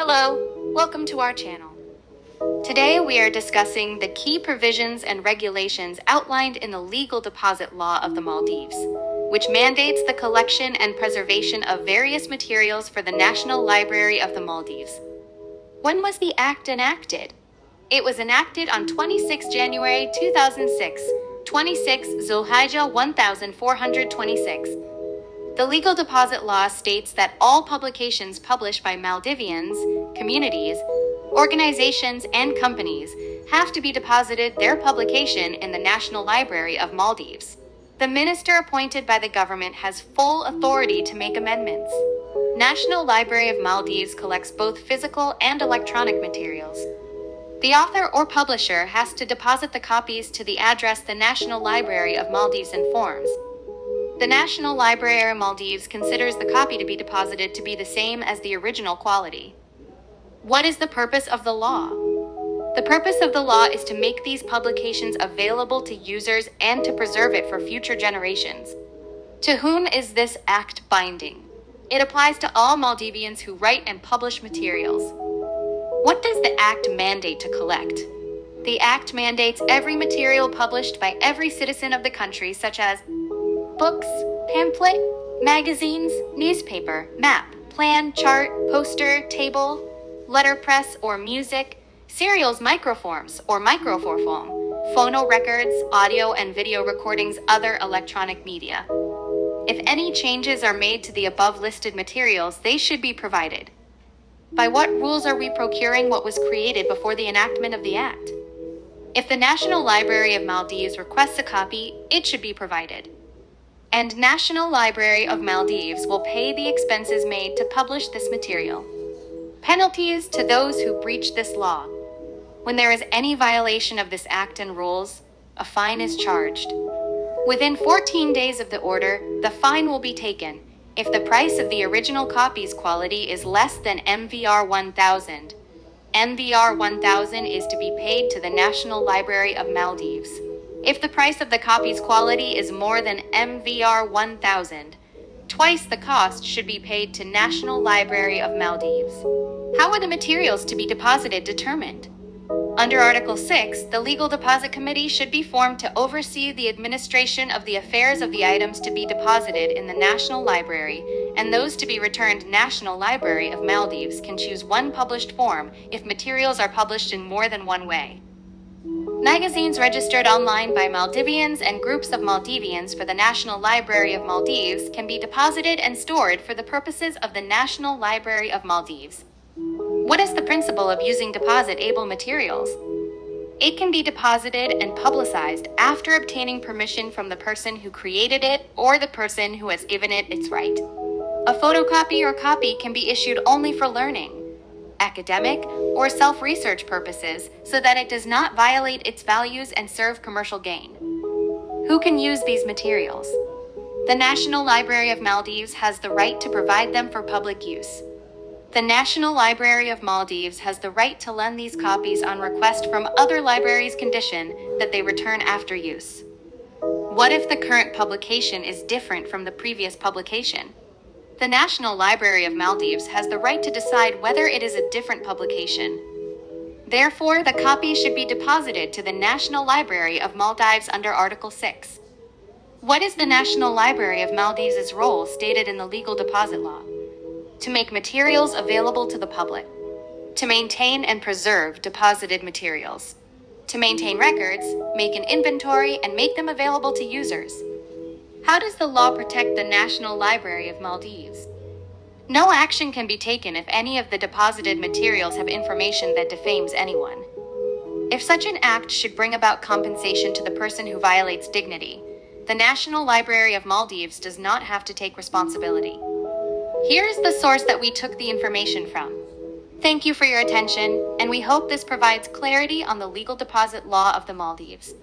Hello, welcome to our channel. Today we are discussing the key provisions and regulations outlined in the Legal Deposit Law of the Maldives, which mandates the collection and preservation of various materials for the National Library of the Maldives. When was the act enacted? It was enacted on 26 January 2006, 26 Zulhijjah 1426. The Legal Deposit Law states that all publications published by Maldivians, communities, organizations, and companies have to be deposited their publication in the National Library of Maldives. The minister appointed by the government has full authority to make amendments. National Library of Maldives collects both physical and electronic materials. The author or publisher has to deposit the copies to the address the National Library of Maldives informs. The National Library of Maldives considers the copy to be deposited to be the same as the original quality. What is the purpose of the law? The purpose of the law is to make these publications available to users and to preserve it for future generations. To whom is this act binding? It applies to all Maldivians who write and publish materials. What does the act mandate to collect? The act mandates every material published by every citizen of the country, such as books, pamphlet, magazines, newspaper, map, plan, chart, poster, table, letterpress or music, serials, microforms or microform, phono records, audio and video recordings, other electronic media. If any changes are made to the above listed materials, they should be provided. By what rules are we procuring what was created before the enactment of the Act? If the National Library of Maldives requests a copy, it should be provided. And National Library of Maldives will pay the expenses made to publish this material. Penalties to those who breach this law. When there is any violation of this act and rules, a fine is charged. Within 14 days of the order, the fine will be taken if the price of the original copy's quality is less than MVR 1000. MVR 1000 is to be paid to the National Library of Maldives. If the price of the copy's quality is more than MVR 1000, twice the cost should be paid to National Library of Maldives. How are the materials to be deposited determined? Under Article 6, the Legal Deposit Committee should be formed to oversee the administration of the affairs of the items to be deposited in the National Library, and those to be returned. National Library of Maldives can choose one published form if materials are published in more than one way. Magazines registered online by Maldivians and groups of Maldivians for the National Library of Maldives can be deposited and stored for the purposes of the National Library of Maldives. What is the principle of using deposit-able materials? It can be deposited and publicized after obtaining permission from the person who created it or the person who has given it its right. A photocopy or copy can be issued only for learning, academic, or self-research purposes so that it does not violate its values and serve commercial gain. Who can use these materials? The National Library of Maldives has the right to provide them for public use. The National Library of Maldives has the right to lend these copies on request from other libraries condition that they return after use. What if the current publication is different from the previous publication? The National Library of Maldives has the right to decide whether it is a different publication. Therefore, the copy should be deposited to the National Library of Maldives under Article 6. What is the National Library of Maldives' role stated in the Legal Deposit Law? To make materials available to the public. To maintain and preserve deposited materials. To maintain records, make an inventory, and make them available to users. How does the law protect the National Library of Maldives? No action can be taken if any of the deposited materials have information that defames anyone. If such an act should bring about compensation to the person who violates dignity, the National Library of Maldives does not have to take responsibility. Here is the source that we took the information from. Thank you for your attention, and we hope this provides clarity on the Legal Deposit Law of the Maldives.